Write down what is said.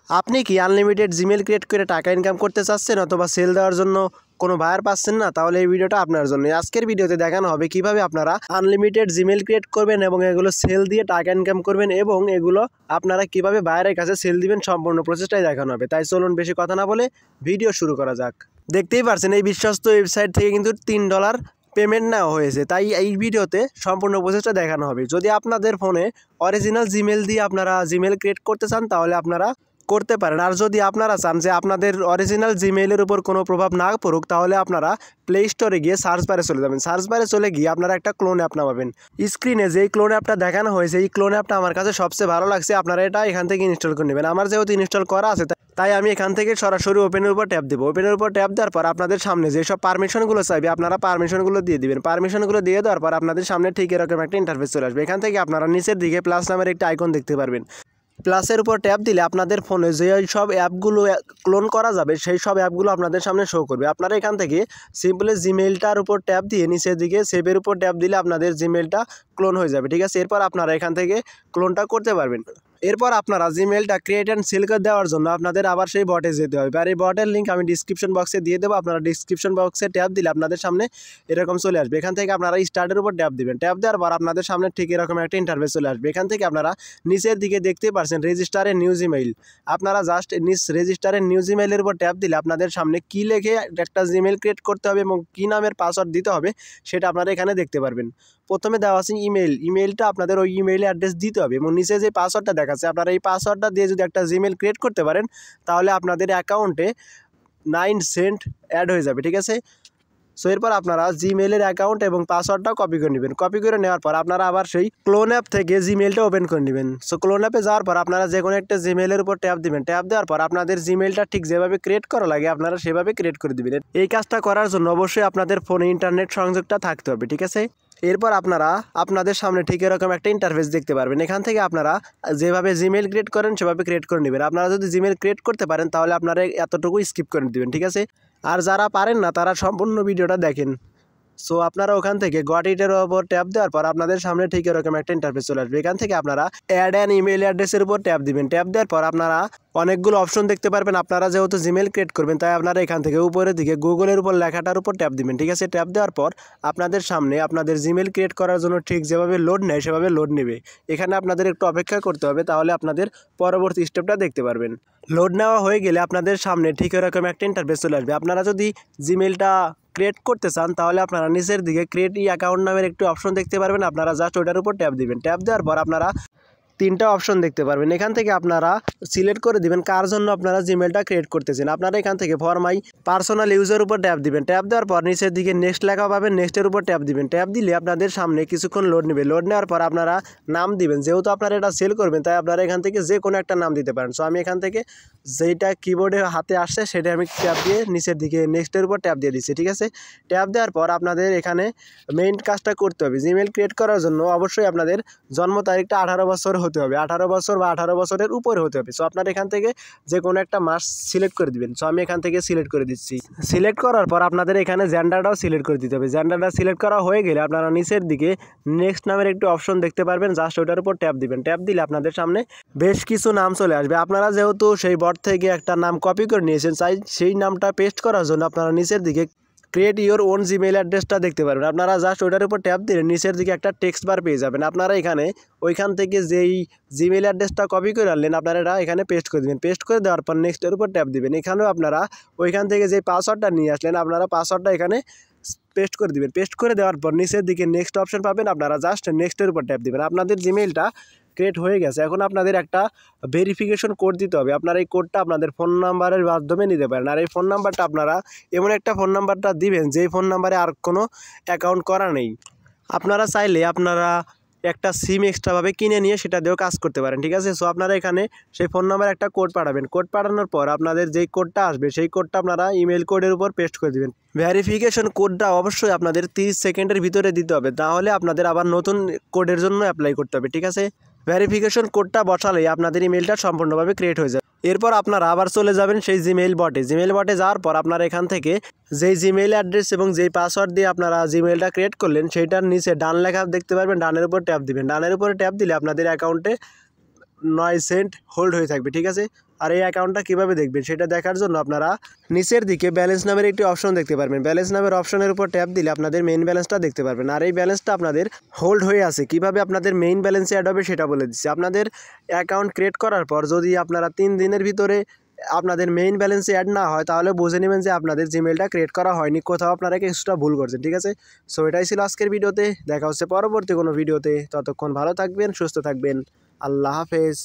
আপনি কি unlimited Gmail create করে টাকা ইনকাম করতে চাচ্ছেন অথবা সেল দেওয়ার জন্য কোনো বায়ার পাচ্ছেন না? তাহলে এই ভিডিওটা আপনার জন্য। আজকের ভিডিওতে দেখানো হবে কিভাবে আপনারা আনলিমিটেড জিমেল ক্রিয়েট করবেন এবং এগুলো সেল দিয়ে টাকা ইনকাম করবেন এবং এগুলো আপনারা কিভাবে বায়ারের কাছে সেল দিবেন, সম্পূর্ণ প্রসেসটাই দেখানো হবে। তাই চলুন বেশি কথা না বলে ভিডিও শুরু করা যাক। দেখতেই পারছেন এই বিশ্বস্ত ওয়েবসাইট থেকে কিন্তু $3 পেমেন্ট নেওয়া হয়েছে। তাই এই ভিডিওতে সম্পূর্ণ প্রসেসটা দেখানো হবে। যদি আপনাদের ফোনে অরিজিনাল জিমেল দিয়ে আপনারা জিমেল ক্রিয়েট করতে চান তাহলে আপনারা করতে পারেন। আর যদি আপনারা চান যে আপনাদের অরিজিনাল জিমেইলের উপর কোনো প্রভাব না পড়ুক তাহলে আপনারা প্লে স্টোরে গিয়ে সার্চ বারে চলে যাবেন। সার্চ বারে চলে গিয়ে আপনারা একটা ক্লোন অ্যাপ নামাবেন। স্ক্রিনে যেই ক্লোন অ্যাপটা দেখানো হয়েছে এই ক্লোন অ্যাপটা আমার কাছে সবচেয়ে ভালো লাগছে। আপনারা এটা এখান থেকে ইনস্টল করে নেবেন। আমার যেহেতু ইনস্টল করা আছে তাই আমি এখান থেকে সরাসরি ওপেনের উপর ট্যাপ দেবো। ওপেনের উপর ট্যাপ দেওয়ার পর আপনাদের সামনে যেসব পারমিশনগুলো চাইবে আপনারা পারমিশনগুলো দিয়ে দিবেন। পারমিশনগুলো দিয়ে দেওয়ার পর আপনাদের সামনে ঠিক এরকম একটা ইন্টারফেস চলে আসবে। এখান থেকে আপনারা নিচের দিকে প্লাস নামের একটা আইকন দেখতে পারবেন। প্লাসের উপর ট্যাপ দিলে আপনাদের ফোনে যে সব অ্যাপগুলো ক্লোন করা যাবে সেই সব অ্যাপগুলো আপনাদের সামনে শো করবে। আপনারা এখান থেকে সিম্পলি জিমেইলটার উপর ট্যাপ দিয়ে নিচের দিকে সেভের উপর ট্যাপ দিলে আপনাদের জিমেইলটা ক্লোন হয়ে যাবে। ঠিক আছে, এরপর আপনারা এখান থেকে ক্লোনটা করতে পারবেন। এরপর আপনারা জিমেইলটা ক্রিয়েট অ্যান্ড সেল করে দেওয়ার জন্য আপনাদের আবার সেই বটে যেতে হবে। আর এই বটের লিঙ্ক আমি ডিসক্রিপশন বক্সে দিয়ে দেবো। আপনারা ডিসক্রিপশন বক্সে ট্যাপ দিলে আপনাদের সামনে এরকম চলে আসবে। এখান থেকে আপনারা স্টার্টের উপর ট্যাপ দিবেন। ট্যাপ দেওয়ার পর আপনাদের সামনে ঠিক এরকম একটা ইন্টারফেস চলে আসবে। এখান থেকে আপনারা নিচের দিকে দেখতে পাচ্ছেন রেজিস্টারে নিউ জিমেইল। আপনারা জাস্ট রেজিস্টারে নিউ জিমেইলের উপর ট্যাপ দিলে আপনাদের সামনে কী লিখে একটা জিমেইল ক্রিয়েট করতে হবে এবং কী নামের পাসওয়ার্ড দিতে হবে সেটা আপনারা এখানে দেখতে পারবেন। প্রথমে দেওয়া আছে ইমেইলটা আপনাদের ওই ইমেইলে অ্যাড্রেস দিতে হবে এবং নিচে যে পাসওয়ার্ডটা দেখাচ্ছে আপনারা এই পাসওয়ার্ডটা দিয়ে যদি একটা জিমেইল ক্রিয়েট করতে পারেন তাহলে আপনাদের অ্যাকাউন্টে 9 সেন্ট অ্যাড হয়ে যাবে। ঠিক আছে, সো এরপর আপনারা জিমেইলের অ্যাকাউন্ট এবং পাসওয়ার্ডটা কপি করে নেবেন। কপি করে নেওয়ার পর আপনারা আবার সেই ক্লোন অ্যাপ থেকে জিমেইলটা ওপেন করে নেবেন। সো ক্লোন অ্যাপে যাওয়ার পর আপনারা যে কোনো একটা জিমেইলের উপর ট্যাপ দিবেন। ট্যাপ দেওয়ার পর আপনাদের জিমেইলটা ঠিক যেভাবে ক্রিয়েট করা লাগে আপনারা সেভাবে ক্রিয়েট করে দিবেন। এই কাজটা করার জন্য অবশ্যই আপনাদের ফোনে ইন্টারনেট সংযোগটা থাকতে হবে। ঠিক আছে, এরপর আপনারা আপনাদের সামনে ঠিক এরকম একটা ইন্টারফেস দেখতে পারবেন। এখান থেকে আপনারা যেভাবে জিমেইল ক্রিয়েট করেন সেভাবে ক্রিয়েট করে নেবেন। আপনারা যদি জিমেইল ক্রিয়েট করতে পারেন তাহলে আপনারা এতটুকু স্কিপ করে দেবেন। ঠিক আছে, আর যারা পারেন না তারা সম্পূর্ণ ভিডিওটা দেখেন। সো আপনারা ওখান থেকে গট ইটের ওপর ট্যাপ দেওয়ার পর আপনাদের সামনে ঠিক এরকম একটা ইন্টারফেস চলে আসবে। এখান থেকে আপনারা অ্যাড অ্যান ইমেল অ্যাড্রেসের উপর ট্যাপ দিবেন। ট্যাপ দেওয়ার পর আপনারা অনেকগুলো অপশন দেখতে পারবেন। আপনারা যেহেতু জিমেইল ক্রিয়েট করবেন তাই আপনারা এখান থেকে উপরের দিকে গুগলের উপর লেখাটার উপর ট্যাপ দিবেন। ঠিক আছে, ট্যাপ দেওয়ার পর আপনাদের সামনে আপনাদের জিমেইল ক্রিয়েট করার জন্য ঠিক যেভাবে লোড নেয় সেভাবে লোড নেবে। এখানে আপনাদের একটু অপেক্ষা করতে হবে, তাহলে আপনাদের পরবর্তী স্টেপটা দেখতে পারবেন। লোড নেওয়া হয়ে গেলে আপনাদের সামনে ঠিক এরকম একটা ইন্টারফেস চলে আসবে। আপনারা যদি জিমেইলটা ক্রিয়েট করতে চান তাহলে আপনারা নিচের দিকে ক্রিয়েট অ্যাকাউন্ট নামের একটি অপশন দেখতে পারবেন। আপনারা জাস্ট ওটার উপর ট্যাপ দিবেন। ট্যাপ দেওয়ার পর আপনারা 3টা অপশন দেখতে পারবেন। এখান থেকে আপনারা সিলেক্ট করে দিবেন কার জন্য আপনারা জিমেইলটা ক্রিয়েট করতেছেন। আপনারা এখান থেকে ফর মাই পার্সোনাল ইউজের উপর ট্যাপ দিবেন। ট্যাপ দেওয়ার পর নিচের দিকে নেক্সট লেখা পাবেন, নেক্সটের উপর ট্যাপ দিবেন। ট্যাপ দিলে আপনাদের সামনে কিছুক্ষণ লোড নেবে। লোড নেওয়ার পর আপনারা নাম দিবেন। যেহেতু আপনারা এটা সেল করবেন তাই আপনারা এখান থেকে যে কোনো একটা নাম দিতে পারেন। সো আমি এখান থেকে যেইটা কিবোর্ডে হাতে আসছে সেটা আমি ট্যাপ দিয়ে নিচের দিকে নেক্সটের উপর ট্যাপ দিয়ে দিচ্ছি। ঠিক আছে, ট্যাপ দেওয়ার পর আপনাদের এখানে মেইন কাজটা করতে হবে। জিমেইল ক্রিয়েট করার জন্য অবশ্যই আপনাদের জন্ম তারিখটা 18 বছর হতে হবে। 18 বছর বা 18 বছরের উপরে হতে হবে। সো আপনারা এখান থেকে যে কোনো একটা মাস সিলেক্ট করে দিবেন। সো আমি এখান থেকে সিলেক্ট করে দিচ্ছি। সিলেক্ট করার পর আপনাদের এখানে জেন্ডারটাও সিলেক্ট করে দিতে হবে। জেন্ডারটা সিলেক্ট করা হয়ে গেলে আপনারা নিচের দিকে নেক্সট নামের একটি অপশন দেখতে পারবেন। জাস্ট ওটার উপর ট্যাপ দিবেন। ট্যাপ দিলে আপনাদের সামনে বেশ কিছু নাম চলে আসবে। আপনারা যেহেতু সেই বট থেকে একটা নাম কপি করে নিয়েছেন চাই সেই নামটা পেস্ট করার জন্য আপনারা নিচের দিকে ক্রিয়েট ইওর ওন জিমেইল অ্যাড্রেসটা দেখতে পারবেন। আপনারা জাস্ট ওটার উপর ট্যাপ দিলে নিচের দিকে একটা টেক্সট বার পেয়ে যাবেন। আপনারা এখানে ওইখান থেকে যেই জিমেইল অ্যাড্রেসটা কপি করে আনলেন আপনারা এটা এখানে পেস্ট করে দেবেন। পেস্ট করে দেওয়ার পর নেক্সটের উপর ট্যাপ দিবেন। এখানেও আপনারা ওইখান থেকে যে পাসওয়ার্ডটা নিয়ে আসলেন আপনারা পাসওয়ার্ডটা এখানে পেস্ট করে দিবেন। পেস্ট করে দেওয়ার পর নিচের দিকে নেক্সট অপশন পাবেন। আপনারা জাস্ট নেক্সটের উপর ট্যাপ দিবেন। আপনাদের জিমেইলটা ক্রিয়েট হয়ে গেছে। এখন আপনাদের একটা ভেরিফিকেশন কোড দিতে হবে। আপনারা এই কোডটা আপনাদের ফোন নাম্বারের মাধ্যমে নিতে পারেন। আর এই ফোন নাম্বারটা আপনারা এমন একটা ফোন নাম্বারটা দিবেন যেই ফোন নাম্বারে আর কোনো অ্যাকাউন্ট করা নেই। আপনারা চাইলে আপনারা একটা সিম এক্সট্রাভাবে কিনে নিয়ে সেটা দিয়েও কাজ করতে পারেন। ঠিক আছে, সো আপনারা এখানে সেই ফোন নাম্বার একটা কোড পাঠাবেন। কোড পাঠানোর পর আপনাদের যেই কোডটা আসবে সেই কোডটা আপনারা ইমেল কোডের উপর পেস্ট করে দেবেন। ভেরিফিকেশন কোডটা অবশ্যই আপনাদের 30 সেকেন্ডের ভিতরে দিতে হবে, তাহলে আপনাদের আবার নতুন কোডের জন্য অ্যাপ্লাই করতে হবে। ঠিক আছে, ভেরিফিকেশন কোডটা বসালেই আপনাদের ইমেলটা সম্পূর্ণভাবে ক্রিয়েট হয়ে যাবে। এরপর আপনারা আবার চলে যাবেন সেই জিমেইল বটে। জিমেইল বটে যাওয়ার পর আপনারা এখান থেকে যেই জিমেইল অ্যাড্রেস এবং যেই পাসওয়ার্ড দিয়ে আপনারা জিমেইলটা ক্রিয়েট করলেন সেইটার নিচে ডান লেখা দেখতে পারবেন। ডানের উপর ট্যাপ দিবেন। ডানের উপরে ট্যাপ দিলে আপনাদের অ্যাকাউন্টে 9 সেন্ট হোল্ড হয়ে থাকবে। ঠিক আছে, আর এই অ্যাকাউন্টটা কীভাবে দেখবেন সেটা দেখার জন্য আপনারা নিচের দিকে ব্যালেন্স নামের একটি অপশন দেখতে পারবেন। ব্যালেন্স নামের অপশনের উপর ট্যাপ দিলে আপনাদের মেইন ব্যালেন্সটা দেখতে পারবেন। আর এই ব্যালেন্সটা আপনাদের হোল্ড হয়ে আছে, কিভাবে আপনাদের মেইন ব্যালেন্সে অ্যাড হবে সেটা বলে দিচ্ছি। আপনাদের অ্যাকাউন্ট ক্রিয়েট করার পর যদি আপনারা 3 দিনের ভিতরে আপনাদের মেইন ব্যালেন্সে অ্যাড না হয় তাহলে বুঝে নেবেন যে আপনাদের জিমেলটা ক্রিয়েট করা হয়নি, কোথাও আপনারা কিছুটা ভুল করছেন। ঠিক আছে, সো এটাই ছিল আজকের ভিডিওতে। দেখা হচ্ছে পরবর্তী কোনো ভিডিওতে। ততক্ষণ ভালো থাকবেন, সুস্থ থাকবেন। আল্লাহ হাফেজ।